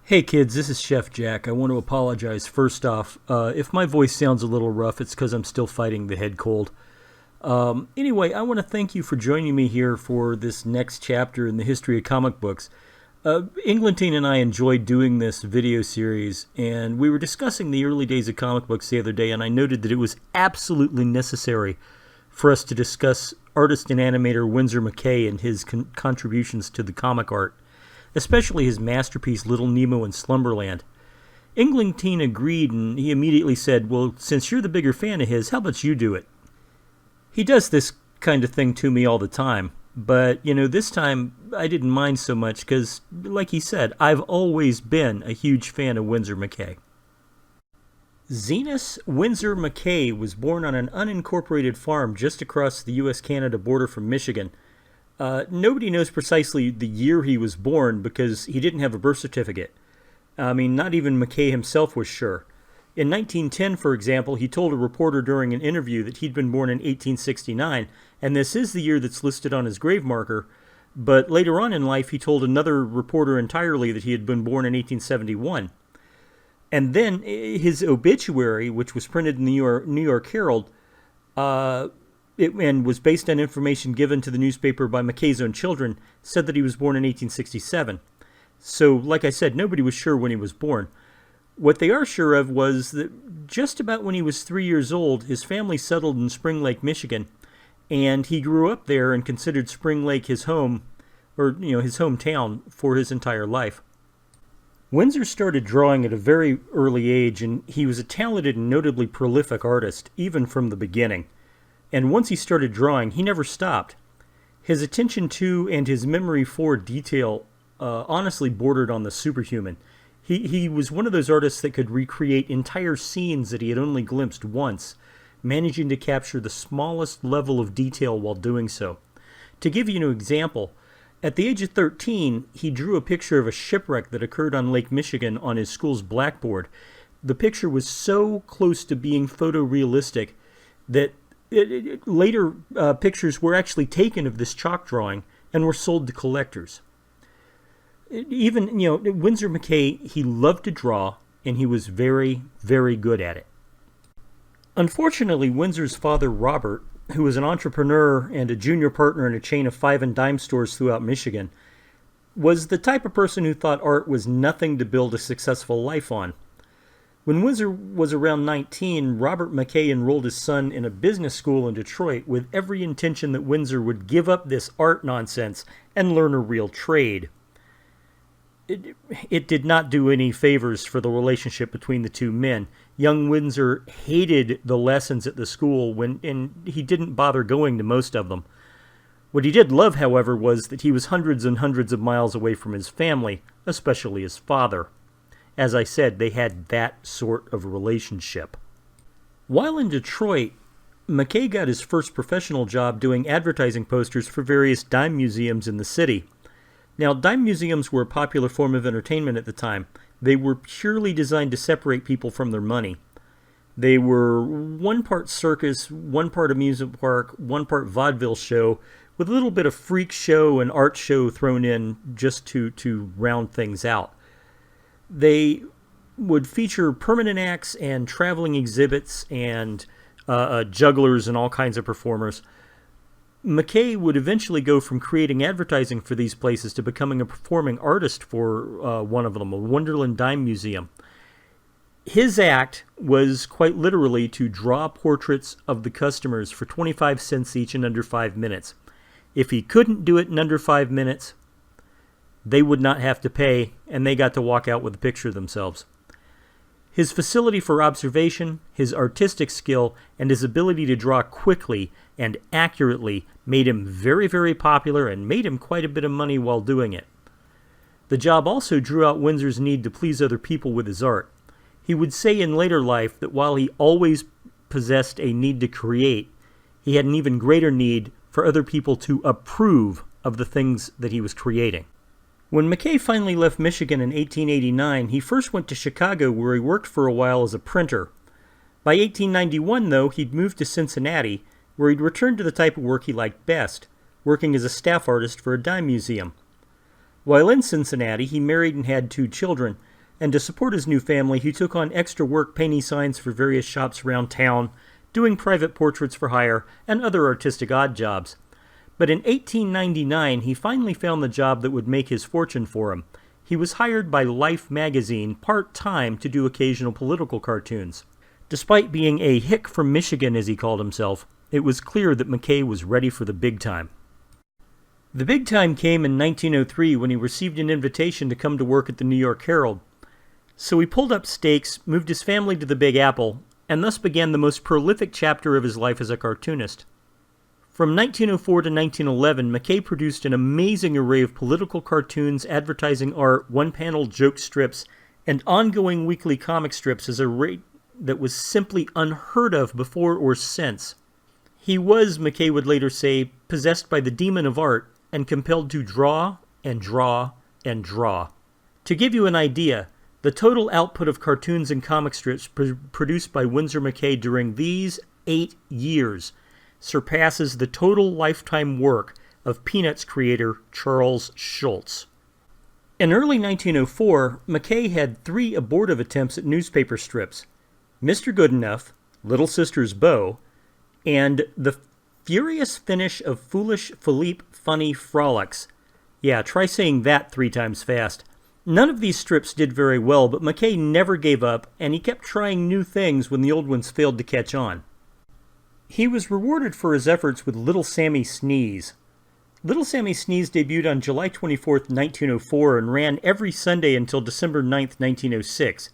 Hey kids, this is Chef Jack. I want to apologize first off. If my voice sounds a little rough, it's because I'm still fighting the head cold. Anyway, I want to thank you for joining me here for this next chapter in the history of comic books. Englentine and I enjoyed doing this video series, and we were discussing the early days of comic books the other day, and I noted that it was absolutely necessary for us to discuss artist and animator Windsor McCay and his contributions to the comic art, especially his masterpiece Little Nemo and Slumberland. Englentine agreed, and he immediately said, well, since you're the bigger fan of his, how about you do it? He does this kind of thing to me all the time, but, this time I didn't mind so much because, like he said, I've always been a huge fan of Windsor McCay. Zenas Windsor McCay was born on an unincorporated farm just across the U.S.-Canada border from Michigan. Nobody knows precisely the year he was born because he didn't have a birth certificate. Not even McCay himself was sure. In 1910, for example, he told a reporter during an interview that he'd been born in 1869, and this is the year that's listed on his grave marker, but later on in life he told another reporter entirely that he had been born in 1871. And then his obituary, which was printed in the New York Herald, and was based on information given to the newspaper by McCay's own children, said that he was born in 1867. So, like I said, nobody was sure when he was born. What they are sure of was that just about when he was 3 years old, his family settled in Spring Lake, Michigan, and he grew up there and considered Spring Lake his home, or his hometown, for his entire life. Windsor started drawing at a very early age, and he was a talented and notably prolific artist, even from the beginning. And once he started drawing, he never stopped. His attention to and his memory for detail honestly bordered on the superhuman. He was one of those artists that could recreate entire scenes that he had only glimpsed once, managing to capture the smallest level of detail while doing so. To give you an example, at the age of 13, he drew a picture of a shipwreck that occurred on Lake Michigan on his school's blackboard. The picture was so close to being photorealistic that later pictures were actually taken of this chalk drawing and were sold to collectors. Even, Windsor McCay, he loved to draw, and he was very, very good at it. Unfortunately, Windsor's father, Robert, who was an entrepreneur and a junior partner in a chain of 5 and dime stores throughout Michigan, was the type of person who thought art was nothing to build a successful life on. When Windsor was around 19, Robert McCay enrolled his son in a business school in Detroit with every intention that Windsor would give up this art nonsense and learn a real trade. It did not do any favors for the relationship between the two men. Young Windsor hated the lessons at the school and he didn't bother going to most of them. What he did love, however, was that he was hundreds and hundreds of miles away from his family, especially his father. As I said, they had that sort of relationship. While in Detroit, McCay got his first professional job doing advertising posters for various dime museums in the city. Now, dime museums were a popular form of entertainment at the time. They were purely designed to separate people from their money. They were one part circus, one part amusement park, one part vaudeville show, with a little bit of freak show and art show thrown in just to round things out. They would feature permanent acts and traveling exhibits and jugglers and all kinds of performers. McCay would eventually go from creating advertising for these places to becoming a performing artist for one of them, a Wonderland Dime Museum. His act was quite literally to draw portraits of the customers for 25 cents each in under 5 minutes. If he couldn't do it in under 5 minutes, they would not have to pay, and they got to walk out with a picture themselves. His facility for observation, his artistic skill, and his ability to draw quickly and accurately made him very, very popular and made him quite a bit of money while doing it. The job also drew out Windsor's need to please other people with his art. He would say in later life that while he always possessed a need to create, he had an even greater need for other people to approve of the things that he was creating. When McCay finally left Michigan in 1889, he first went to Chicago, where he worked for a while as a printer. By 1891, though, he'd moved to Cincinnati, where he'd returned to the type of work he liked best, working as a staff artist for a dime museum. While in Cincinnati, he married and had 2 children, and to support his new family, he took on extra work painting signs for various shops around town, doing private portraits for hire, and other artistic odd jobs. But in 1899, he finally found the job that would make his fortune for him. He was hired by Life magazine part-time to do occasional political cartoons. Despite being a hick from Michigan, as he called himself, it was clear that McCay was ready for the big time. The big time came in 1903 when he received an invitation to come to work at the New York Herald. So he pulled up stakes, moved his family to the Big Apple, and thus began the most prolific chapter of his life as a cartoonist. From 1904 to 1911, McCay produced an amazing array of political cartoons, advertising art, one-panel joke strips, and ongoing weekly comic strips at a rate that was simply unheard of before or since. He was, McCay would later say, possessed by the demon of art and compelled to draw and draw and draw. To give you an idea, the total output of cartoons and comic strips produced by Windsor McCay during these 8 years surpasses the total lifetime work of Peanuts creator Charles Schulz. In early 1904, McCay had 3 abortive attempts at newspaper strips: Mr. Goodenough, Little Sister's Beau, and The Furious Finish of Foolish Philippe Funny Frolics. Yeah, try saying that 3 times fast. None of these strips did very well, but McCay never gave up, and he kept trying new things when the old ones failed to catch on. He was rewarded for his efforts with Little Sammy Sneeze. Little Sammy Sneeze debuted on July 24, 1904, and ran every Sunday until December 9, 1906.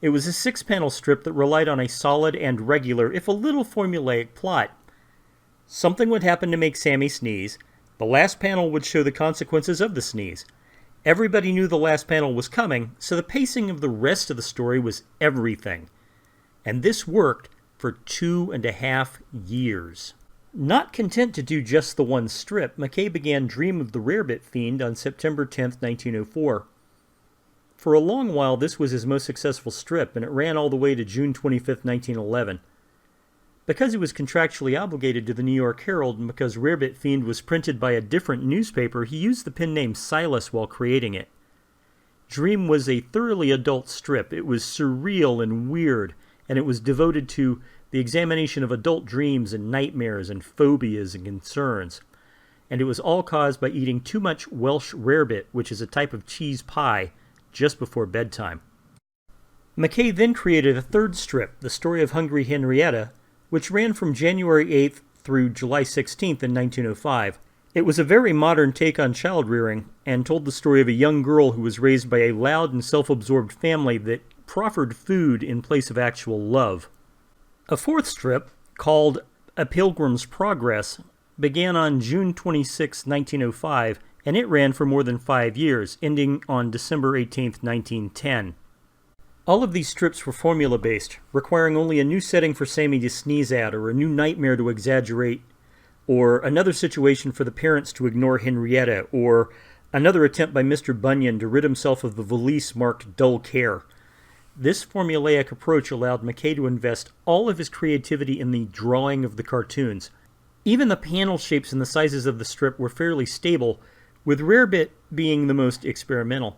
It was a 6-panel strip that relied on a solid and regular, if a little formulaic, plot. Something would happen to make Sammy sneeze. The last panel would show the consequences of the sneeze. Everybody knew the last panel was coming, so the pacing of the rest of the story was everything. And this worked for 2.5 years. Not content to do just the one strip, McCay began Dream of the Rarebit Fiend on September 10, 1904. For a long while, this was his most successful strip, and it ran all the way to June 25, 1911. Because he was contractually obligated to the New York Herald, and because Rarebit Fiend was printed by a different newspaper, he used the pen name Silas while creating it. Dream was a thoroughly adult strip. It was surreal and weird, and it was devoted to the examination of adult dreams and nightmares and phobias and concerns. And it was all caused by eating too much Welsh rarebit, which is a type of cheese pie, just before bedtime. McCay then created a 3rd strip, The Story of Hungry Henrietta, which ran from January 8th through July 16th in 1905. It was a very modern take on child rearing, and told the story of a young girl who was raised by a loud and self-absorbed family that proffered food in place of actual love. A 4th strip, called A Pilgrim's Progress, began on June 26, 1905, and it ran for more than 5 years, ending on December 18, 1910. All of these strips were formula-based, requiring only a new setting for Sammy to sneeze at, or a new nightmare to exaggerate, or another situation for the parents to ignore Henrietta, or another attempt by Mr. Bunyan to rid himself of the valise marked Dull Care. This formulaic approach allowed McCay to invest all of his creativity in the drawing of the cartoons. Even the panel shapes and the sizes of the strip were fairly stable, with Rarebit being the most experimental.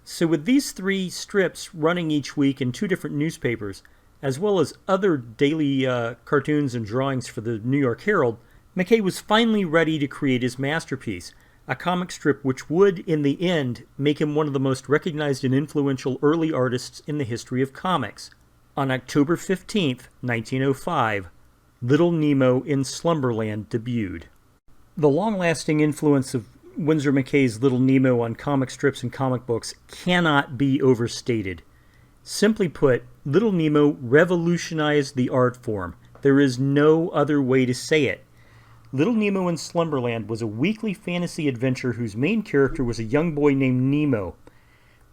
So with these 3 strips running each week in 2 different newspapers, as well as other daily cartoons and drawings for the New York Herald, McCay was finally ready to create his masterpiece, a comic strip which would, in the end, make him one of the most recognized and influential early artists in the history of comics. On October 15, 1905, Little Nemo in Slumberland debuted. The long-lasting influence of Windsor McCay's Little Nemo on comic strips and comic books cannot be overstated. Simply put, Little Nemo revolutionized the art form. There is no other way to say it. Little Nemo in Slumberland was a weekly fantasy adventure whose main character was a young boy named Nemo.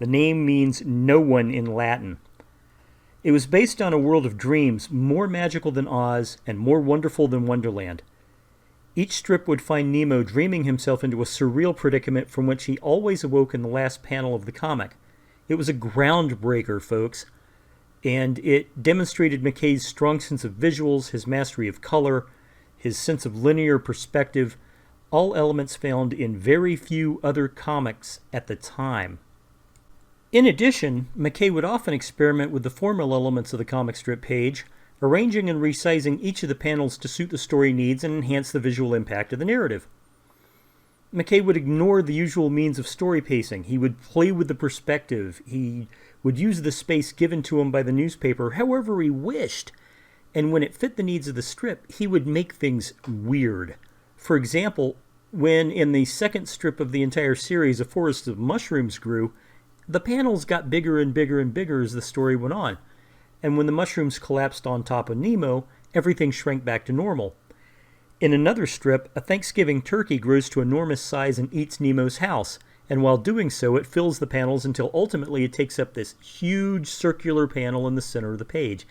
The name means no one in Latin. It was based on a world of dreams more magical than Oz and more wonderful than Wonderland. Each strip would find Nemo dreaming himself into a surreal predicament from which he always awoke in the last panel of the comic. It was a groundbreaker, folks, and it demonstrated McCay's strong sense of visuals, his mastery of color, his sense of linear perspective, all elements found in very few other comics at the time. In addition, McCay would often experiment with the formal elements of the comic strip page, arranging and resizing each of the panels to suit the story needs and enhance the visual impact of the narrative. McCay would ignore the usual means of story pacing. He would play with the perspective. He would use the space given to him by the newspaper however he wished. And when it fit the needs of the strip, he would make things weird. For example, when in the second strip of the entire series, A Forest of Mushrooms grew, the panels got bigger and bigger and bigger as the story went on. And when the mushrooms collapsed on top of Nemo, everything shrank back to normal. In another strip, a Thanksgiving turkey grows to enormous size and eats Nemo's house, and while doing so, it fills the panels until ultimately it takes up this huge circular panel in the center of the page.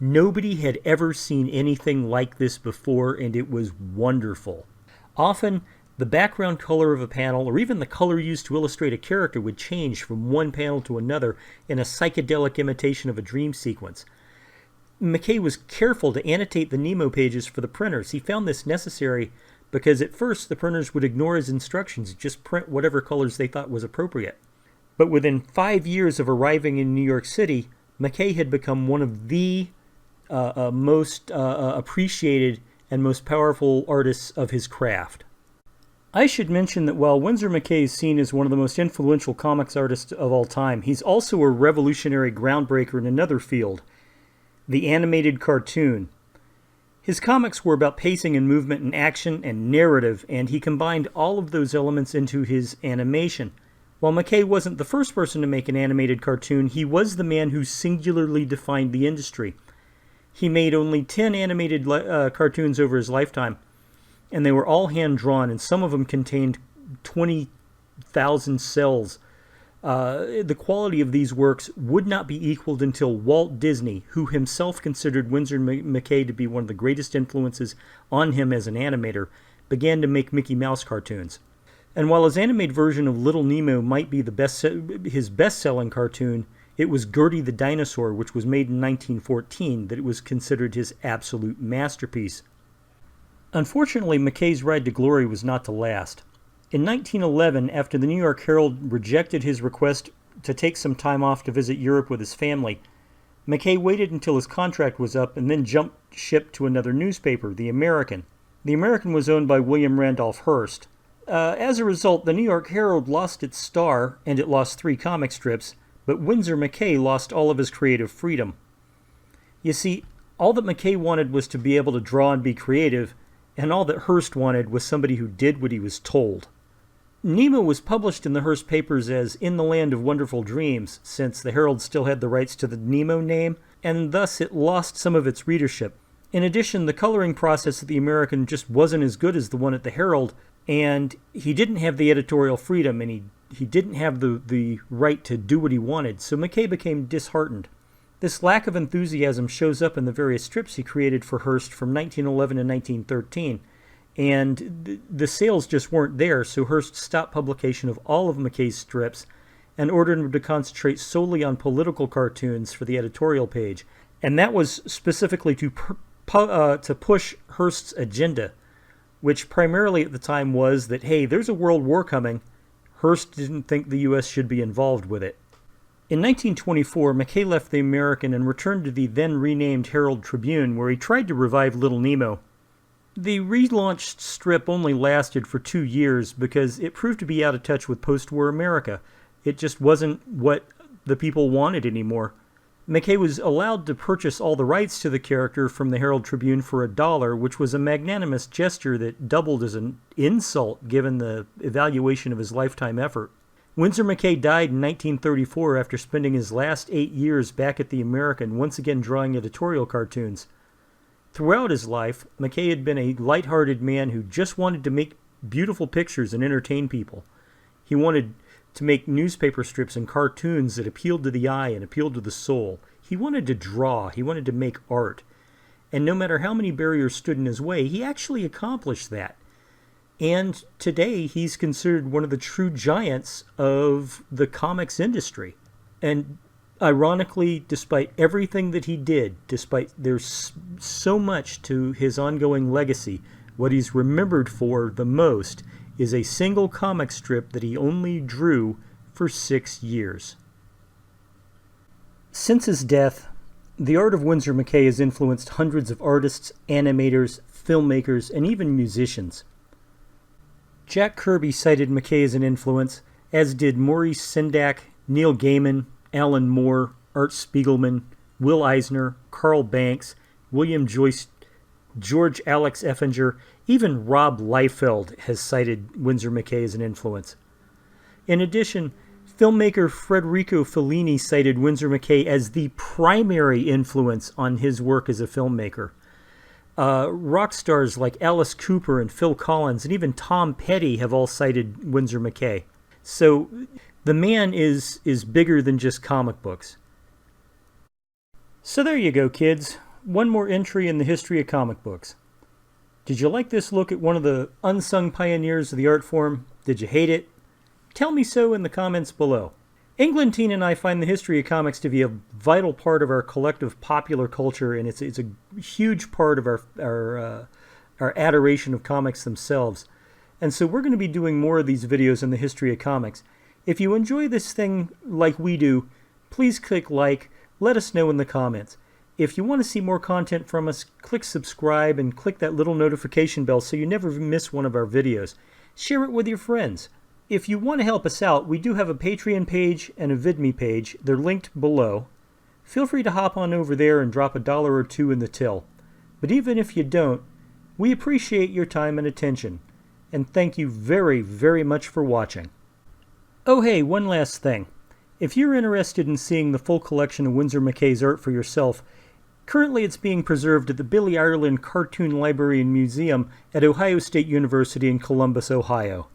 Nobody had ever seen anything like this before, and it was wonderful. Often, the background color of a panel, or even the color used to illustrate a character, would change from one panel to another in a psychedelic imitation of a dream sequence. McCay was careful to annotate the Nemo pages for the printers. He found this necessary because at first the printers would ignore his instructions, just print whatever colors they thought was appropriate. But within 5 years of arriving in New York City, McCay had become one of the most appreciated and most powerful artists of his craft. I should mention that while Winsor McCay is seen as one of the most influential comics artists of all time, he's also a revolutionary groundbreaker in another field, the animated cartoon. His comics were about pacing and movement and action and narrative, and he combined all of those elements into his animation. While McCay wasn't the first person to make an animated cartoon, he was the man who singularly defined the industry. He made only 10 animated cartoons over his lifetime, and they were all hand-drawn, and some of them contained 20,000 cells. The quality of these works would not be equaled until Walt Disney, who himself considered Winsor McCay to be one of the greatest influences on him as an animator, began to make Mickey Mouse cartoons. And while his animated version of Little Nemo might be his best-selling cartoon, it was Gertie the Dinosaur, which was made in 1914, that it was considered his absolute masterpiece. Unfortunately, McCay's ride to glory was not to last. In 1911, after the New York Herald rejected his request to take some time off to visit Europe with his family, McCay waited until his contract was up and then jumped ship to another newspaper, The American. The American was owned by William Randolph Hearst. As a result, the New York Herald lost its star, and it lost 3 comic strips, but Winsor McCay lost all of his creative freedom. You see, all that McCay wanted was to be able to draw and be creative, and all that Hearst wanted was somebody who did what he was told. Nemo was published in the Hearst papers as In the Land of Wonderful Dreams, since the Herald still had the rights to the Nemo name, and thus it lost some of its readership. In addition, the coloring process at the American just wasn't as good as the one at the Herald, and he didn't have the editorial freedom, and he didn't have the right to do what he wanted, so McCay became disheartened. This lack of enthusiasm shows up in the various strips he created for Hearst from 1911 to 1913, and the sales just weren't there, so Hearst stopped publication of all of McCay's strips and ordered him to concentrate solely on political cartoons for the editorial page, and that was specifically to push Hearst's agenda, which primarily at the time was that, hey, there's a world war coming. Hearst didn't think the U.S. should be involved with it. In 1924, McCay left the American and returned to the then renamed Herald Tribune, where he tried to revive Little Nemo. The relaunched strip only lasted for 2 years because it proved to be out of touch with post-war America. It just wasn't what the people wanted anymore. McCay was allowed to purchase all the rights to the character from the Herald Tribune for $1, which was a magnanimous gesture that doubled as an insult given the evaluation of his lifetime effort. Winsor McCay died in 1934 after spending his last 8 years back at the American, once again drawing editorial cartoons. Throughout his life, McCay had been a light-hearted man who just wanted to make beautiful pictures and entertain people. He wanted to make newspaper strips and cartoons that appealed to the eye and appealed to the soul. He wanted to draw. He wanted to make art. And no matter how many barriers stood in his way, he actually accomplished that. And today, he's considered one of the true giants of the comics industry. And ironically, despite everything that he did, despite there's so much to his ongoing legacy, what he's remembered for the most is a single comic strip that he only drew for 6 years. Since his death, the art of Winsor McCay has influenced hundreds of artists, animators, filmmakers, and even musicians. Jack Kirby cited McCay as an influence, as did Maurice Sendak, Neil Gaiman, Alan Moore, Art Spiegelman, Will Eisner, Carl Banks, William Joyce, George Alex Effinger, even Rob Liefeld has cited Winsor McCay as an influence. In addition, filmmaker Federico Fellini cited Winsor McCay as the primary influence on his work as a filmmaker. Rock stars like Alice Cooper and Phil Collins and even Tom Petty have all cited Winsor McCay. So the man is bigger than just comic books. So there you go, kids. One more entry in the history of comic books. Did you like this look at one of the unsung pioneers of the art form? Did you hate it? Tell me so in the comments below. Englentine and I find the history of comics to be a vital part of our collective popular culture, and it's a huge part of our adoration of comics themselves. And so we're going to be doing more of these videos in the history of comics. If you enjoy this thing like we do, please click like, let us know in the comments. If you want to see more content from us, click subscribe and click that little notification bell so you never miss one of our videos. Share it with your friends. If you want to help us out, we do have a Patreon page and a VidMe page. They're linked below. Feel free to hop on over there and drop $1 or $2 in the till. But even if you don't, we appreciate your time and attention. And thank you very, very much for watching. Oh hey, one last thing. If you're interested in seeing the full collection of Winsor McCay's art for yourself, currently it's being preserved at the Billy Ireland Cartoon Library and Museum at Ohio State University in Columbus, Ohio.